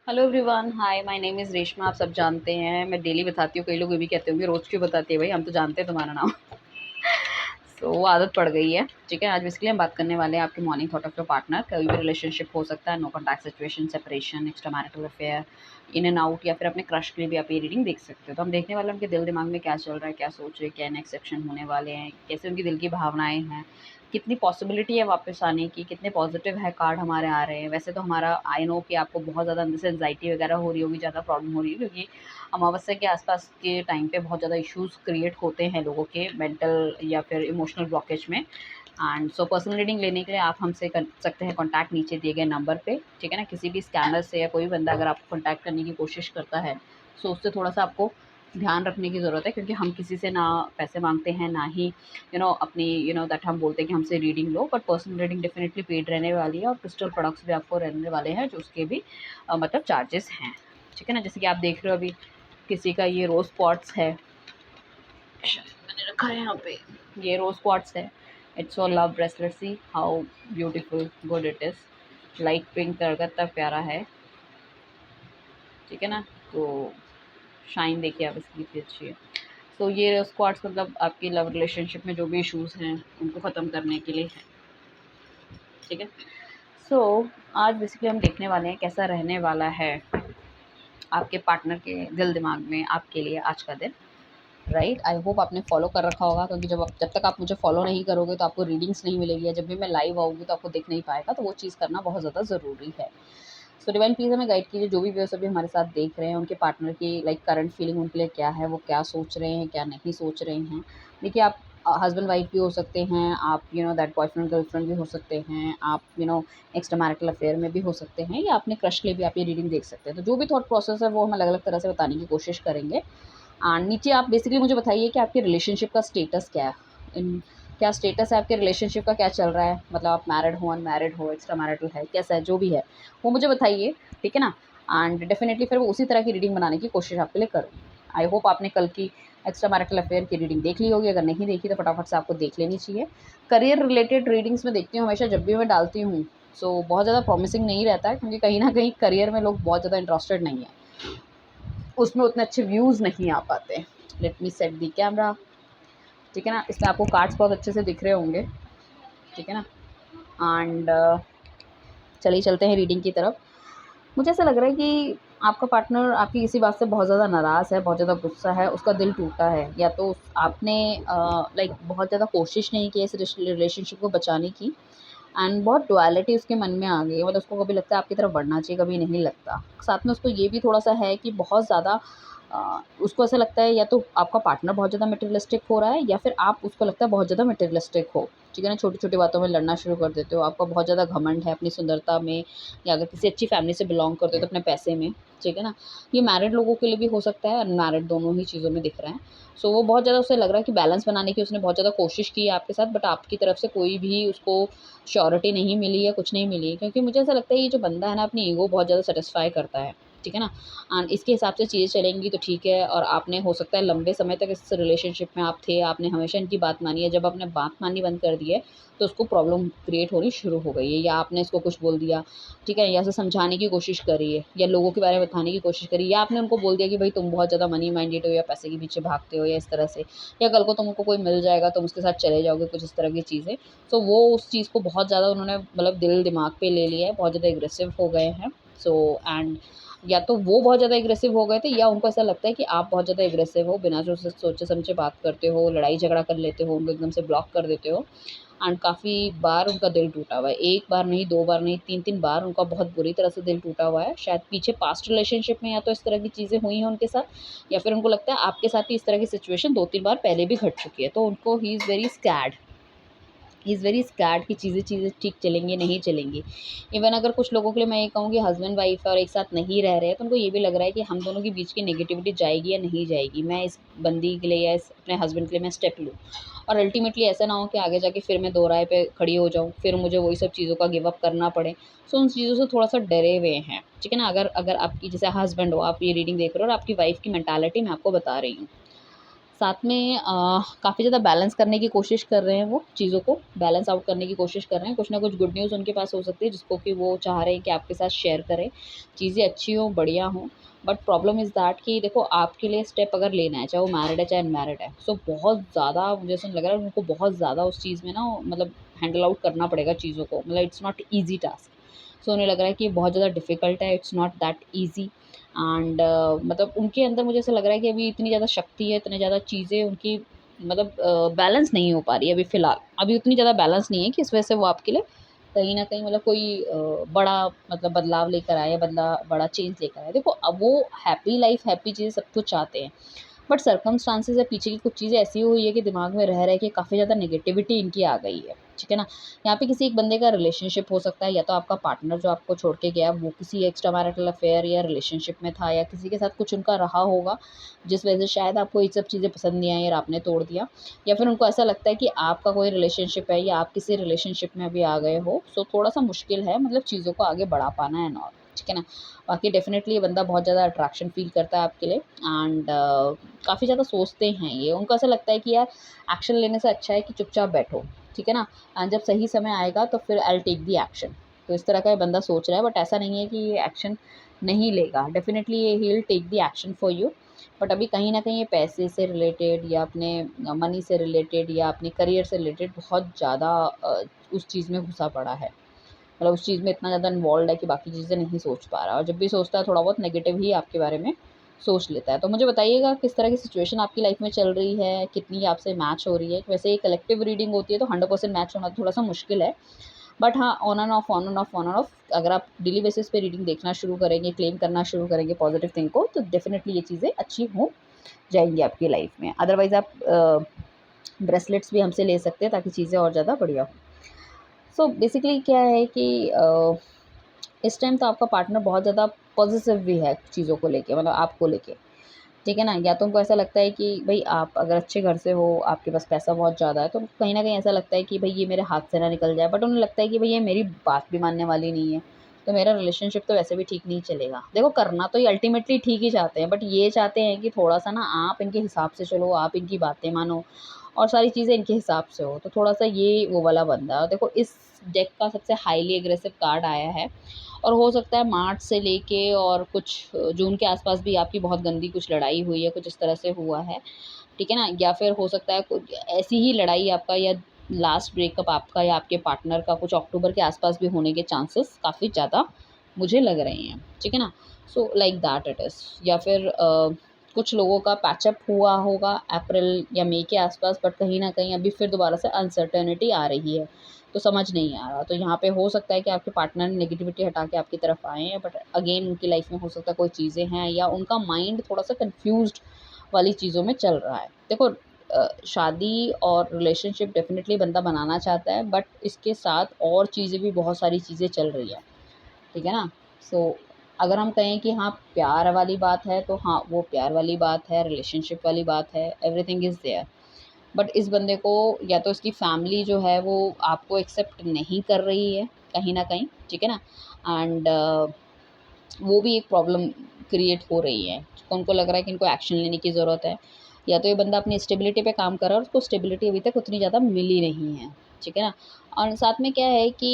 Hello everyone, hi, my name is Reshma. आप सब जानते हैं, मैं डेली बताती हूँ। कई लोग ये भी कहते होंगे रोज़ क्यों बताती है भाई, हम तो जानते हैं तुम्हारा नाम। सो वो आदत पड़ गई है। ठीक है, आज बेसिकली हम बात करने वाले हैं आपके morning thought of your partner. कोई भी रिलेशनशिप हो सकता है, no contact situation, separation, extra marital affair, in and out, या फिर अपने क्रश के लिए भी आप ये रीडिंग देख सकते हो। तो हम देखने वाले हैं उनके दिल दिमाग में क्या चल रहा है, क्या सोच रहे हैं, क्या नेक्स्ट एक्शन होने वाले हैं, कैसे उनकी दिल की भावनाएं हैं, कितनी पॉसिबिलिटी है वापस आने की, कितने पॉजिटिव है कार्ड हमारे आ रहे हैं। वैसे तो हमारा आई नो कि आपको बहुत ज़्यादा अंदर से एंग्जाइटी वगैरह हो रही होगी, ज़्यादा प्रॉब्लम हो रही है, क्योंकि अमावस्या के आसपास के टाइम पे बहुत ज़्यादा इश्यूज क्रिएट होते हैं लोगों के मेंटल या फिर इमोशनल ब्लॉकेज में। एंड सो पर्सनल रीडिंग लेने के लिए आप हमसे कर सकते हैं कॉन्टैक्ट नीचे दिए गए नंबर पे। ठीक है ना, किसी भी स्कैनर से या कोई भी बंदा अगर आपको कॉन्टैक्ट करने की कोशिश करता है, सो उससे थोड़ा सा आपको ध्यान रखने की ज़रूरत है, क्योंकि हम किसी से ना पैसे मांगते हैं, ना ही अपनी दैट हम बोलते हैं कि हमसे reading low. But personal reading definitely paid रहने वाली है, और क्रिस्टल प्रोडक्ट्स भी आपको रहने वाले हैं जो उसके भी मतलब चार्जेस हैं। ठीक है ना, जैसे कि आप देख रहे हो अभी किसी का ये रोज़ क्वार्ट्स है, मैंने रखा है यहाँ पे, ये रोज़ क्वार्ट्स है। It's for love bracelet, see how beautiful good it is. Light pink colour का इतना प्यारा है। ठीक है ना, तो शाइन देखिए आप इसकी कितनी अच्छी है। तो ये रोज़ क्वार्ट्स मतलब आपकी लव रिलेशनशिप में जो भी इश्यूज़ हैं उनको ख़त्म करने के लिए है। ठीक है, सो आज बेसिकली हम देखने वाले हैं कैसा रहने वाला है आपके पार्टनर के दिल दिमाग में आपके लिए आज का दिन। राइट, आई होप आपने फॉलो कर रखा होगा, क्योंकि जब तक आप मुझे फॉलो नहीं करोगे तो आपको रीडिंग्स नहीं मिलेगी, या जब भी मैं लाइव आऊँगी तो आपको दिख नहीं पाएगा, तो वो चीज़ करना बहुत ज़्यादा ज़रूरी है। सो डिवाइन प्लीज़ हमें गाइड कीजिए, जो भी व्यूअर्स अभी हमारे साथ देख रहे हैं उनके पार्टनर की लाइक करंट फीलिंग उनके लिए क्या है, वो क्या सोच रहे हैं, क्या नहीं सोच रहे हैं। देखिए, आप हस्बैंड वाइफ भी हो सकते हैं, आप दैट बॉयफ्रेंड गर्लफ्रेंड भी हो सकते हैं, आप एक्स्ट्रा मैरिटल अफेयर में भी हो सकते हैं, या अपने क्रश के लिए भी आप ये रीडिंग देख सकते हैं। तो जो भी थॉट प्रोसेस है वो हम अलग अलग तरह से बताने की कोशिश करेंगे। एंड नीचे आप बेसिकली मुझे बताइए कि आपके रिलेशनशिप का स्टेटस क्या है। इन क्या स्टेटस है आपके रिलेशनशिप का, क्या चल रहा है, मतलब आप मैरिड हो, अनमैरिड हो, एक्स्ट्रा मैरिटल है, कैसा है, जो भी है वो मुझे बताइए। ठीक है ना, एंड डेफिनेटली फिर वो उसी तरह की रीडिंग बनाने की कोशिश आपके लिए करूँ। आई होप आपने कल की एक्स्ट्रा मैरिटल अफेयर की रीडिंग देख ली होगी, अगर नहीं देखी तो फटाफट से आपको देख लेनी चाहिए। करियर रिलेटेड रीडिंग्स में देखती हूँ हमेशा, जब भी मैं डालती हूँ सो बहुत ज़्यादा प्रॉमिसिंग नहीं रहता है, क्योंकि कहीं ना कहीं करियर में लोग बहुत ज़्यादा इंटरेस्टेड नहीं है, उसमें उतने अच्छे व्यूज़ नहीं आ पाते। लेट मी सेट दी कैमरा। ठीक है ना, इसमें आपको कार्ड्स बहुत अच्छे से दिख रहे होंगे। ठीक है ना, एंड चलिए चलते हैं रीडिंग की तरफ। मुझे ऐसा लग रहा है कि आपका पार्टनर आपकी किसी बात से बहुत ज़्यादा नाराज़ है, बहुत ज़्यादा गुस्सा है, उसका दिल टूटा है, या तो आपने लाइक बहुत ज़्यादा कोशिश नहीं की इस रिलेशनशिप को बचाने की, एंड बहुत डुअलिटी उसके मन में आ गई है। मतलब उसको कभी लगता है आपकी तरफ बढ़ना चाहिए, कभी नहीं लगता। साथ में उसको ये भी थोड़ा-सा है कि बहुत ज़्यादा उसको ऐसा लगता है, या तो आपका पार्टनर बहुत ज़्यादा मटेरियलिस्टिक हो रहा है, या फिर आप उसको लगता है बहुत ज़्यादा मटेरियलिस्टिक हो। ठीक है ना, छोटी-छोटी बातों में लड़ना शुरू कर देते हो, आपका बहुत ज़्यादा घमंड है अपनी सुंदरता में, या अगर किसी अच्छी फैमिली से बिलॉन्ग करते हो तो अपने पैसे में। ठीक है ना, ये मैरिड लोगों के लिए भी हो सकता है, अनमैरिड, दोनों ही चीज़ों में दिख रहा है। सो वो बहुत ज़्यादा उसे लग रहा है कि बैलेंस बनाने की उसने बहुत ज़्यादा कोशिश की है आपके साथ, बट आपकी तरफ से कोई भी उसको श्योरिटी नहीं मिली या कुछ नहीं मिली है, क्योंकि मुझे ऐसा लगता है ये जो बंदा है ना, अपनी ईगो बहुत ज़्यादा सेटिस्फाई करता है। ठीक है ना, एंड इसके हिसाब से चीज़ें चलेंगी तो ठीक है। और आपने हो सकता है लंबे समय तक इस रिलेशनशिप में आप थे, आपने हमेशा इनकी बात मानी है, जब आपने बात माननी बंद कर दी है तो उसको प्रॉब्लम क्रिएट होनी शुरू हो गई है, या आपने इसको कुछ बोल दिया। ठीक है, या उसे समझाने की कोशिश करी है, या लोगों के बारे में बताने की कोशिश करी, या आपने उनको बोल दिया कि भाई तुम बहुत ज़्यादा मनी माइंडेड हो, या पैसे के पीछे भागते हो, या इस तरह से, या कल को तुमको कोई मिल जाएगा तुम उसके साथ चले जाओगे, कुछ इस तरह की चीज़ें। तो वो उस चीज़ को बहुत ज़्यादा उन्होंने मतलब दिल दिमाग पे ले लिया है, बहुत ज़्यादा एग्रेसिव हो गए हैं। सो एंड या तो वो बहुत ज़्यादा एग्रेसिव हो गए थे, या उनको ऐसा लगता है कि आप बहुत ज़्यादा एग्रेसिव हो, बिना जो सोचे समझे बात करते हो, लड़ाई झगड़ा कर लेते हो, उनको एकदम से ब्लॉक कर देते हो। एंड काफ़ी बार उनका दिल टूटा हुआ है, एक बार नहीं, दो बार नहीं, तीन तीन बार उनका बहुत बुरी तरह से दिल टूटा हुआ है। शायद पीछे पास्ट रिलेशनशिप में या तो इस तरह की चीज़ें हुई हैं उनके साथ, या फिर उनको लगता है आपके साथ ही इस तरह की सिचुएशन दो तीन बार पहले भी घट चुकी है, तो उनको he is very scared, he is very scared कि चीज़ें चीज़ें ठीक चलेंगी, नहीं चलेंगी। इवन अगर कुछ लोगों के लिए मैं ये कहूँ कि हस्बैंड वाइफ है और एक साथ नहीं रह रहे हैं, तो उनको ये भी लग रहा है कि हम दोनों के बीच की नेगेटिविटी जाएगी या नहीं जाएगी, मैं इस बंदी के लिए या इस अपने हस्बैंड के लिए मैं स्टेप लूँ, और अल्टीमेटली ऐसा ना हो कि आगे जाके फिर मैं दो राय पे खड़ी हो जाऊँ, फिर मुझे वही सब चीज़ों का गिव अप करना पड़े। सो उन चीज़ों से थोड़ा सा डरे हुए हैं। ठीक है ना, अगर अगर आपकी जैसे हस्बैंड हो, आप ये रीडिंग देख रहे हो और आपकी वाइफ की मेंटालिटी मैं आपको बता रही हूँ। साथ में काफ़ी ज़्यादा बैलेंस करने की कोशिश कर रहे हैं, वो चीज़ों को बैलेंस आउट करने की कोशिश कर रहे हैं। कुछ ना कुछ गुड न्यूज़ उनके पास हो सकती है जिसको कि वो चाह रहे हैं कि आपके साथ शेयर करें, चीज़ें अच्छी हों, बढ़िया हों। बट प्रॉब्लम इज़ दैट कि देखो आपके लिए स्टेप अगर लेना है, चाहे वो मैरिड है, चाहे अनमैरिड है, सो बहुत ज़्यादा मुझे ऐसा लग रहा है उनको बहुत ज़्यादा उस चीज़ में ना मतलब हैंडल आउट करना पड़ेगा चीज़ों को, मतलब इट्स नॉट ईज़ी टास्क। सो उन्हें लग रहा है कि बहुत ज़्यादा डिफ़िकल्ट है, it's not that easy. And मतलब उनके अंदर मुझे ऐसा लग रहा है कि अभी इतनी ज़्यादा शक्ति है, इतनी ज़्यादा चीज़ें उनकी मतलब बैलेंस नहीं हो पा रही है अभी फ़िलहाल। अभी उतनी ज़्यादा बैलेंस नहीं है कि इस वजह से वो आपके लिए कहीं न कहीं मतलब कोई बड़ा मतलब बदलाव लेकर आए, बड़ा चेंज लेकर आए। देखो अब वो हैप्पी लाइफ़, हैप्पी चीज़ें सब कुछ चाहते हैं। बट सर्कमस्टांसेस या पीछे की कुछ चीज़ें ऐसी हुई है कि दिमाग में रह के काफ़ी ज़्यादा नेगेटिविटी इनकी आ गई है, ठीक है ना? यहाँ पे किसी एक बंदे का रिलेशनशिप हो सकता है, या तो आपका पार्टनर जो आपको छोड़ के गया वो किसी एक्स्ट्रा मैरिटल अफेयर या रिलेशनशिप में था, या किसी के साथ कुछ उनका रहा होगा जिस वजह से शायद आपको ये सब चीज़ें पसंद नहीं आई और आपने तोड़ दिया। या फिर उनको ऐसा लगता है कि आपका कोई रिलेशनशिप है या आप किसी रिलेशनशिप में अभी आ गए हो, सो थोड़ा सा मुश्किल है मतलब चीज़ों को आगे बढ़ा पाना एंड ऑल, ठीक है ना? बाकी डेफ़िनेटली ये बंदा बहुत ज़्यादा अट्रैक्शन फ़ील करता है आपके लिए एंड काफ़ी ज़्यादा सोचते हैं ये। उनको ऐसा लगता है कि यार एक्शन लेने से अच्छा है कि चुपचाप बैठो, ठीक है ना? एंड जब सही समय आएगा तो फिर I will take the action. तो इस तरह का ये बंदा सोच रहा है, बट ऐसा नहीं है कि ये एक्शन नहीं लेगा। डेफ़िनेटली ये ही will take the action for you. But अभी कहीं न कहीं ये पैसे से रिलेटेड या अपने मनी से रिलेटेड या अपने करियर से रिलेटेड बहुत ज़्यादा उस चीज़ में घुसा पड़ा है। मतलब उस चीज़ में इतना ज़्यादा इन्वॉल्व्ड है कि बाकी चीज़ें नहीं सोच पा रहा, और जब भी सोचता है थोड़ा बहुत नेगेटिव ही आपके बारे में सोच लेता है। तो मुझे बताइएगा किस तरह की सिचुएशन आपकी लाइफ़ में चल रही है, कितनी आपसे मैच हो रही है? वैसे ये कलेक्टिव रीडिंग होती है तो 100% मैच होना थोड़ा-सा मुश्किल है। बट हाँ, on end of, on end of, on end of अगर आप डेली बेसिस पे रीडिंग देखना शुरू करेंगे, क्लेम करना शुरू करेंगे पॉज़िटिव थिंग को, तो डेफ़िनिटली ये चीज़ें अच्छी हो जाएँगी आपकी लाइफ़ में। अदरवाइज़ आप ब्रेसलेट्स भी हमसे ले सकते हैं ताकि चीज़ें और ज़्यादा बढ़िया हो। सो बेसिकली क्या है कि इस टाइम तो आपका पार्टनर बहुत ज़्यादा पॉसेसिव भी है चीज़ों को लेके, मतलब आपको लेके, ठीक है ना? या तो उनको ऐसा लगता है कि भई आप अगर अच्छे घर से हो, आपके पास पैसा बहुत ज़्यादा है, तो कहीं न कहीं ऐसा लगता है कि भई ये मेरे हाथ से ना निकल जाए। बट उन्हें लगता है कि भई ये मेरी बात भी मानने वाली नहीं है, तो मेरा रिलेशनशिप तो वैसे भी ठीक नहीं चलेगा। देखो करना तो ये अल्टीमेटली ठीक ही चाहते हैं, बट ये चाहते हैं कि थोड़ा-सा ना आप इनके हिसाब से चलो, आप इनकी बातें मानो और सारी चीज़ें इनके हिसाब से हो। तो थोड़ा-सा ये वो वाला बंदा है। देखो इस डेक का सबसे हाईली एग्रेसिव कार्ड आया है, और हो सकता है मार्च से लेके और कुछ जून के आसपास भी आपकी बहुत गंदी कुछ लड़ाई हुई है, कुछ इस तरह से हुआ है, ठीक है ना? या फिर हो सकता है कुछ ऐसी ही लड़ाई आपका या लास्ट ब्रेकअप आपका या आपके पार्टनर का कुछ अक्टूबर के आसपास भी होने के चांसेस काफ़ी ज़्यादा मुझे लग रहे हैं, ठीक है ना? So like that it is. या फिर कुछ लोगों का पैचअप हुआ होगा अप्रैल या मई के आसपास, बट कहीं न कहीं अभी फिर दोबारा से अनसर्टेनिटी आ रही है। तो समझ नहीं आ रहा। तो यहाँ पे हो सकता है कि आपके पार्टनर नेगेटिविटी हटा के आपकी तरफ आएँ हैं, बट अगेन उनकी लाइफ़ में हो सकता है कोई चीज़ें हैं या उनका माइंड थोड़ा-सा कन्फ्यूज़्ड वाली चीज़ों में चल रहा है। देखो शादी और रिलेशनशिप डेफ़िनिटली बंदा बनाना चाहता है, बट इसके साथ और चीज़ें भी बहुत सारी चीज़ें चल रही हैं, ठीक है ना? सो अगर हम कहें कि हाँ, प्यार वाली बात है, तो हाँ, वो प्यार वाली बात है, रिलेशनशिप वाली बात है, एवरीथिंग इज़ देयर। बट इस बंदे को या तो इसकी फैमिली जो है वो आपको एक्सेप्ट नहीं कर रही है कहीं न कहीं, ठीक है ना? एंड वो भी एक प्रॉब्लम क्रिएट हो रही है। तो उनको लग रहा है कि इनको एक्शन लेने की ज़रूरत है, या तो ये बंदा अपनी स्टेबिलिटी पे काम कर रहा है और उसको स्टेबिलिटी अभी तक उतनी ज़्यादा मिली नहीं है, ठीक है ना? और साथ में क्या है कि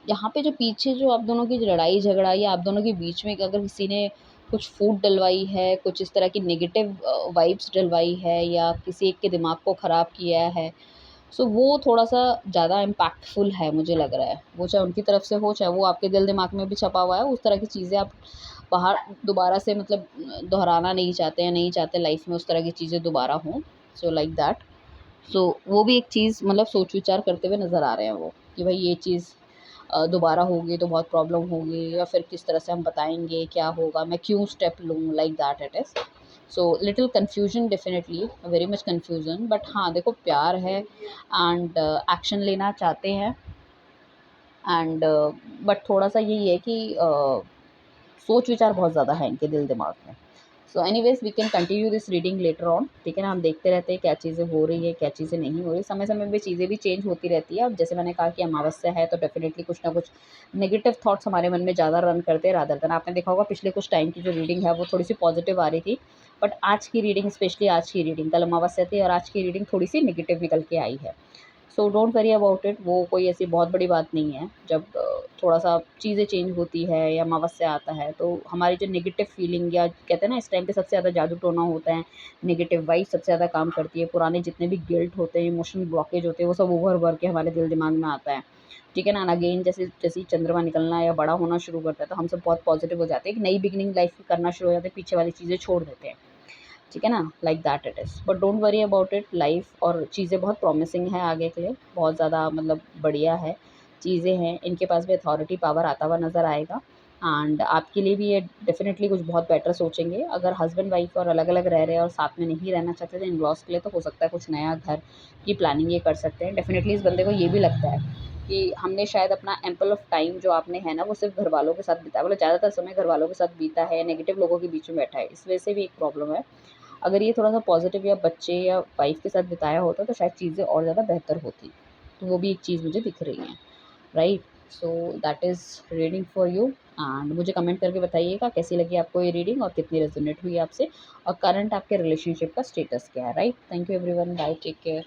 यहाँ पे जो पीछे जो आप दोनों की लड़ाई झगड़ा या आप दोनों के बीच में अगर किसी ने कुछ फूट डलवाई है, कुछ इस तरह की नेगेटिव वाइब्स डलवाई है या किसी एक के दिमाग को ख़राब किया है, सो वो थोड़ा-सा ज़्यादा इम्पैक्टफुल है मुझे लग रहा है। वो चाहे उनकी तरफ से हो, चाहे वो आपके दिल दिमाग में भी छपा हुआ है, उस तरह की चीज़ें आप बाहर दोबारा से मतलब दोहराना नहीं चाहते हैं, नहीं चाहते लाइफ़ में उस तरह की चीज़ें दोबारा हों, सो लाइक दैट। सो वो भी एक चीज़ मतलब सोच विचार करते हुए नज़र आ रहे हैं वो, कि भाई ये चीज़ दोबारा होगी तो बहुत प्रॉब्लम होगी, या फिर किस तरह से हम बताएँगे, क्या होगा, मैं क्यों स्टेप लूँ, like that it is. So little confusion, definitely very much confusion, but हाँ, देखो प्यार है एंड एक्शन लेना चाहते हैं एंड बट थोड़ा-सा यही है कि सोच विचार बहुत ज़्यादा है इनके दिल दिमाग में। So anyways we can continue this reading letter on, ठीक है ना। हम देखते रहते हैं क्या चीज़ें हो रही है, क्या चीज़ें नहीं हो रही, समय समय पे चीज़ें भी चेंज होती रहती है। अब जैसे मैंने कहा कि अमावस्या है तो डेफिनेटली कुछ ना कुछ नेगेटिव थॉट्स हमारे मन में ज़्यादा रन करते हैं रादर देन। आपने देखा होगा पिछले कुछ टाइम की जो रीडिंग है वो थोड़ी सी पॉजिटिव आ रही थी, बट आज की रीडिंग, स्पेशली आज की रीडिंग, कल अमावस्या थी और आज की रीडिंग थोड़ी सी नेगेटिव निकल के आई है। So don't worry about it, वो कोई ऐसी बहुत बड़ी बात नहीं है। जब थोड़ा सा चीज़ें चेंज होती है या अमावस्या आता है तो हमारी जो नेगेटिव फीलिंग, या कहते हैं ना इस टाइम पे सबसे ज़्यादा जादू टोना होता है, नेगेटिव वाइब सबसे ज़्यादा काम करती है। पुराने जितने भी गिल्ट होते हैं, इमोशनल ब्लॉकेज होते हैं, वो सब उभर उभर के हमारे दिल दिमाग में आता है, ठीक है ना। अगेन जैसे जैसे ही चंद्रमा निकलना या बड़ा होना शुरू करता है तो हम सब बहुत पॉजिटिव हो जाते हैं, एक नई बिगनिंग लाइफ की करना शुरू हो जाते हैं, पीछे वाली चीज़ें छोड़ देते हैं, ठीक है ना। Like that it is, but don't worry about it. Life और चीज़ें बहुत प्रॉमिसिंग है आगे के लिए, बहुत ज़्यादा मतलब बढ़िया है चीज़ें हैं, इनके पास भी अथॉरिटी पावर आता हुआ नज़र आएगा। एंड आपके लिए भी ये डेफिनेटली कुछ बहुत बेटर सोचेंगे। अगर हस्बैंड वाइफ और अलग अलग रह रहे हैं और साथ में नहीं रहना चाहते थे इन लॉज के लिए, तो हो सकता है कुछ नया घर की प्लानिंग ये कर सकते हैं। डेफिनेटली इस बंदे को ये भी लगता है कि हमने शायद अपना एम्पल ऑफ टाइम जो आपने है ना वो सिर्फ घर वालों के साथ बिताया, मतलब ज़्यादातर समय घर वालों के साथ बीता है, नेगेटिव लोगों के बीच में बैठा है, इस वजह से भी एक प्रॉब्लम है। अगर ये थोड़ा-सा पॉज़िटिव या बच्चे या वाइफ़ के साथ बिताया होता तो शायद चीज़ें और ज़्यादा बेहतर होती। तो वो भी एक चीज़ मुझे दिख रही है, right? So that is reading for you and मुझे कमेंट करके बताइएगा कैसी लगी आपको ये रीडिंग और कितनी रेज़ोनेट हुई आपसे, और करंट आपके रिलेशनशिप का स्टेटस क्या है, right? Thank you everyone, bye, take care.